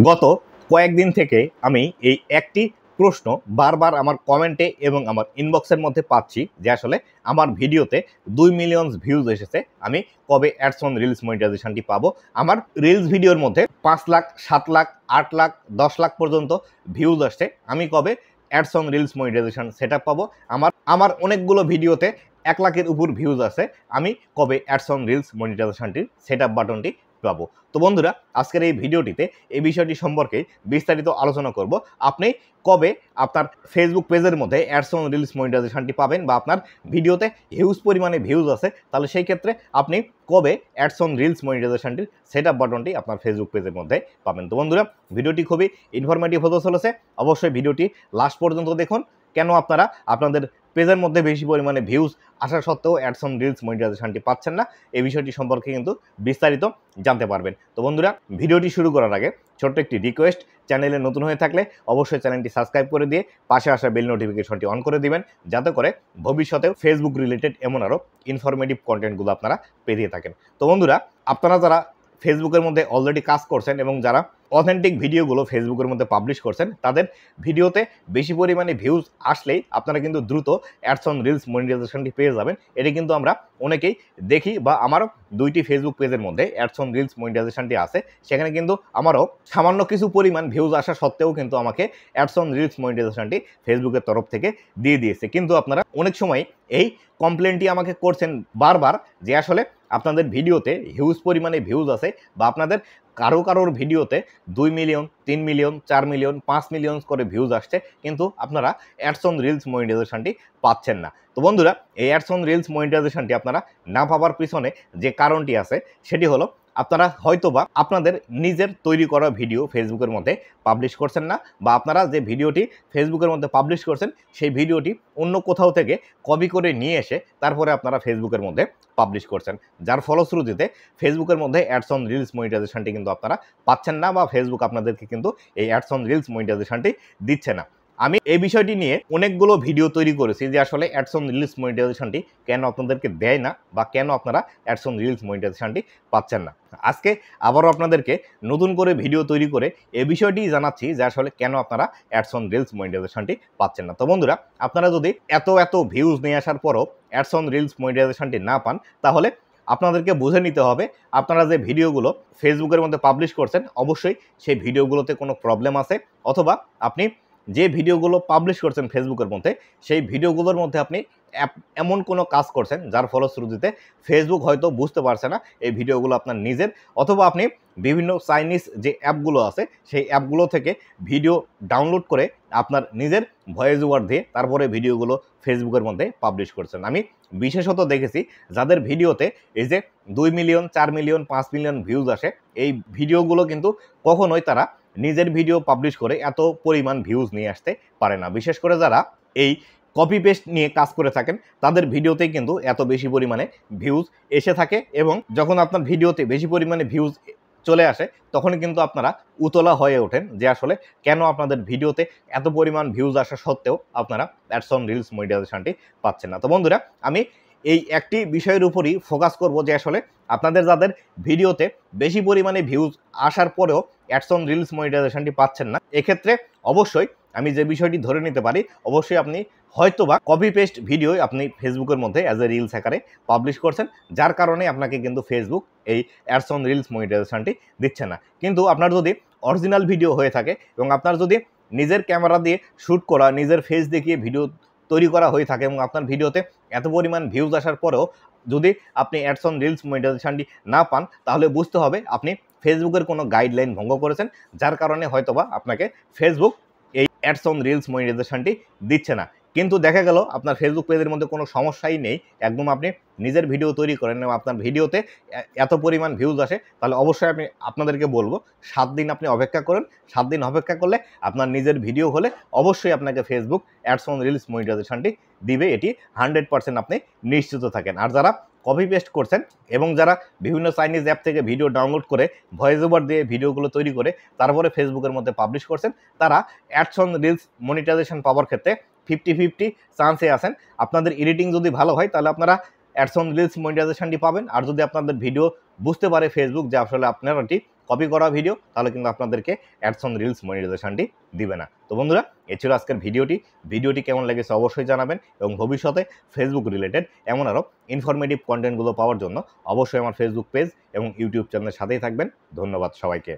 গত কয়েকদিন থেকে আমি এই একটি প্রশ্ন বারবার আমার কমেন্টে এবং আমার ইনবক্সের মধ্যে পাচ্ছি যে আসলে আমার ভিডিওতে 2 মিলিয়ন ভিউজ এসেছে, আমি কবে অ্যাডস অন রিলস মনিটাইজেশনটি পাবো। আমার রিলস ভিডিওর মধ্যে 5 লাখ, 7 লাখ, 8 লাখ, 10 লাখ পর্যন্ত ভিউজ আসছে, আমি কবে ads on reels monetisation set up পাবো। আমার অনেকগুলো ভিডিওতে 1 লাখের উপর ভিউজ আছে, আমি কবে অ্যাডস অন রিলস মনিটাইজেশনটির সেট আপ বাটনটি পাবো। তো বন্ধুরা, আজকের এই ভিডিওটিতে এই বিষয়টি সম্পর্কে বিস্তারিত আলোচনা করব। আপনি কবে আপনার ফেসবুক পেজের মধ্যে অ্যাডস অন রিলস মনিটাইজেশনটি পাবেন, বা আপনার ভিডিওতে হিউজ পরিমাণে ভিউজ আছে, তাহলে সেই ক্ষেত্রে আপনি কবে অ্যাডস অন রিলস মনিটাইজেশনটির সেট আপ বাটনটি আপনার ফেসবুক পেজের মধ্যে পাবেন। তো বন্ধুরা, ভিডিওটি খুবই ইনফরমেটিভ হতে চলেছে, অবশ্যই ভিডিওটি লাস্ট পর্যন্ত দেখুন। কেন আপনারা আপনাদের পেজের মধ্যে বেশি পরিমাণে ভিউজ আসা সত্ত্বেও অ্যাডস অন রিলস মনিটাইজেশনটি পাচ্ছেন না, এই বিষয়টি সম্পর্কে কিন্তু বিস্তারিত জানতে পারবেন। তো বন্ধুরা, ভিডিওটি শুরু করার আগে ছোট্ট একটি রিকোয়েস্ট, চ্যানেলে নতুন হয়ে থাকলে অবশ্যই চ্যানেলটি সাবস্ক্রাইব করে দিয়ে পাশে আসা বেল নোটিফিকেশনটি অন করে দিবেন, যাতে করে ভবিষ্যতেও ফেসবুক রিলেটেড এমন আরও ইনফরমেটিভ কন্টেন্টগুলো আপনারা পেয়ে থাকেন। তো বন্ধুরা, আপনারা যারা ফেসবুকের মধ্যে অলরেডি কাজ করছেন এবং যারা অথেন্টিক ভিডিওগুলো ফেসবুকের মধ্যে পাবলিশ করছেন, তাদের ভিডিওতে বেশি পরিমাণে ভিউজ আসলেই আপনারা কিন্তু দ্রুত অ্যাডস অন রিলস মনিটাইজেশনটি পেয়ে যাবেন। এটি কিন্তু আমরা অনেকেই দেখি, বা আমারও 2টি ফেসবুক পেজের মধ্যে অ্যাডস অন রিলস মনিটাইজেশনটি আছে, সেখানে কিন্তু আমারও সামান্য কিছু পরিমাণ ভিউজ আসা সত্ত্বেও কিন্তু আমাকে অ্যাডস অন রিলস মনিটাইজেশনটি ফেসবুকের তরফ থেকে দিয়ে দিয়েছে। কিন্তু আপনারা অনেক সময় এই কমপ্লেনটি আমাকে করছেন বারবার যে আসলে আপনাদের ভিডিওতে হিউজ পরিমাণে ভিউজ আছে, বা আপনাদের কারোর ভিডিওতে 2 মিলিয়ন, 3 মিলিয়ন, 4 মিলিয়ন, 5 মিলিয়ন করে ভিউজ আসছে, কিন্তু আপনারা অ্যাডস অন রিলস মনিটাইজেশনটি পাচ্ছেন না। তো বন্ধুরা, এই অ্যাডস অন রিলস মনিটাইজেশনটি আপনারা না পাওয়ার পিছনে যে কারণটি আছে, সেটি হলো আপনারা হয়তোবা আপনাদের নিজের তৈরি করা ভিডিও ফেসবুকের মধ্যে পাবলিশ করছেন না, বা আপনারা যে ভিডিওটি ফেসবুকের মধ্যে পাবলিশ করছেন সেই ভিডিওটি অন্য কোথাও থেকে কপি করে নিয়ে এসে তারপরে আপনারা ফেসবুকের মধ্যে পাবলিশ করছেন, যার ফলশ্রুতিতে ফেসবুকের মধ্যে অ্যাডস অন রিলস মনিটাইজেশনটি কিন্তু আপনারা পাচ্ছেন না, বা ফেসবুক আপনাদেরকে কিন্তু এই অ্যাডস অন রিলস মনিটাইজেশনটি দিচ্ছে না। আমি এই বিষয়টি নিয়ে অনেকগুলো ভিডিও তৈরি করেছি যে আসলে অ্যাডস অন রিলস মনিটাইজেশনটি কেন আপনাদেরকে দেয় না, বা কেন আপনারা অ্যাডস অন রিলস মনিটাইজেশনটি পাচ্ছেন না। আজকে আবারও আপনাদেরকে নতুন করে ভিডিও তৈরি করে এই বিষয়টি জানাচ্ছি যে আসলে কেন আপনারা অ্যাডস অন রিলস মনিটাইজেশনটি পাচ্ছেন না। তো বন্ধুরা, আপনারা যদি এত ভিউজ নিয়ে আসার পরও অ্যাডস অন রিলস মনিটাইজেশনটি না পান, তাহলে আপনাদেরকে বুঝে নিতে হবে আপনারা যে ভিডিওগুলো ফেসবুকের মধ্যে পাবলিশ করছেন, অবশ্যই সেই ভিডিওগুলোতে কোনো প্রবলেম আছে, অথবা আপনি যে ভিডিওগুলো পাবলিশ করছেন ফেসবুকের মধ্যে, সেই ভিডিওগুলোর মধ্যে আপনি এমন কোনো কাজ করছেন যার ফলশ্রুতিতে ফেসবুক হয়তো বুঝতে পারছে না এই ভিডিওগুলো আপনার নিজের, অথবা আপনি বিভিন্ন চাইনিজ যে অ্যাপগুলো আছে সেই অ্যাপগুলো থেকে ভিডিও ডাউনলোড করে আপনার নিজের ভয়েস ওভার দিয়ে তারপরে ভিডিওগুলো ফেসবুকের মধ্যে পাবলিশ করছেন। আমি বিশেষত দেখেছি যাদের ভিডিওতে এই যে 2 মিলিয়ন, 4 মিলিয়ন, 5 মিলিয়ন ভিউজ আসে, এই ভিডিওগুলো কিন্তু কখনোই তারা নিজের ভিডিও পাবলিশ করে এত পরিমাণ ভিউজ নিয়ে আসতে পারে না। বিশেষ করে যারা এই কপি পেস্ট নিয়ে কাজ করে থাকেন, তাদের ভিডিওতেই কিন্তু এত বেশি পরিমাণে ভিউজ এসে থাকে, এবং যখন আপনার ভিডিওতে বেশি পরিমাণে ভিউজ চলে আসে, তখন কিন্তু আপনারা উতলা হয়ে ওঠেন যে আসলে কেন আপনাদের ভিডিওতে এত পরিমাণ ভিউজ আসা সত্ত্বেও আপনারা অ্যাডস অন রিলস মনিটাইজেশনটি পাচ্ছেন না। তো বন্ধুরা, আমি এই একটি বিষয়ের উপরই ফোকাস করব যে আসলে আপনাদের যাদের ভিডিওতে বেশি পরিমাণে ভিউজ আসার পরেও অ্যাডস অন রিলস মনিটাইজেশনটি পাচ্ছেন না, এক্ষেত্রে অবশ্যই আমি যে বিষয়টি ধরে নিতে পারি, অবশ্যই আপনি হয়তোবা কপি পেস্ট ভিডিও আপনি ফেসবুকের মধ্যে অ্যাজ এ রিলস আকারে পাবলিশ করছেন, যার কারণে আপনাকে কিন্তু ফেসবুক এই অ্যাডস অন রিলস মনিটাইজেশনটি দিচ্ছে না। কিন্তু আপনার যদি অরিজিনাল ভিডিও হয়ে থাকে এবং আপনার যদি নিজের ক্যামেরা দিয়ে শ্যুট করা, নিজের ফেস দেখিয়ে ভিডিও তৈরি করা হয়ে থাকে, এবং আপনার ভিডিওতে এত পরিমাণ ভিউজ আসার পরেও যদি আপনি অ্যাডস অন রিলস মনিটাইজেশনটি না পান, তাহলে বুঝতে হবে আপনি ফেসবুকের কোনো গাইডলাইন ভঙ্গ করেছেন, যার কারণে হয়তোবা আপনাকে ফেসবুক এই অ্যাডস অন রিলস মনিটাইজেশনটি দিচ্ছে না। কিন্তু দেখা গেল আপনার ফেসবুক পেজের মধ্যে কোনো সমস্যাই নেই, একদম আপনি নিজের ভিডিও তৈরি করেন এবং আপনার ভিডিওতে এত পরিমাণ ভিউজ আসে, তাহলে অবশ্যই আমি আপনাদেরকে বলবো 7 দিন আপনি অপেক্ষা করেন। 7 দিন অপেক্ষা করলে আপনার নিজের ভিডিও হলে অবশ্যই আপনাকে ফেসবুক অ্যাডস অন রিলস মনিটাইজেশনটি দিবে, এটি 100% আপনি নিশ্চিত থাকেন। আর যারা কপি পেস্ট করছেন এবং যারা বিভিন্ন চাইনিজ অ্যাপ থেকে ভিডিও ডাউনলোড করে ভয়েস ওভার দিয়ে ভিডিওগুলো তৈরি করে তারপরে ফেসবুকের মধ্যে পাবলিশ করছেন, তারা অ্যাডস অন রিলস মনিটাইজেশন পাওয়ার ক্ষেত্রে 50-50 চান্সে আছেন। আপনাদের এডিটিং যদি ভালো হয়, তাহলে আপনারা অ্যাডস অন রিলস মনিটাইজেশনটি পাবেন। আর যদি আপনাদের ভিডিও বুঝতে পারে ফেসবুক যে আসলে আপনারা কপি করা ভিডিও, তাহলে কিন্তু আপনাদেরকে অ্যাডস অন রিলস মনিটাইজেশনটি দিবে না। তো বন্ধুরা, এই ছিল আজকের ভিডিওটি কেমন লেগেছে অবশ্যই জানাবেন, এবং ভবিষ্যতে ফেসবুক রিলেটেড এমন আরও ইনফরমেটিভ কন্টেন্টগুলো পাওয়ার জন্য অবশ্যই আমার ফেসবুক পেজ এবং ইউটিউব চ্যানেলের সাথেই থাকবেন। ধন্যবাদ সবাইকে।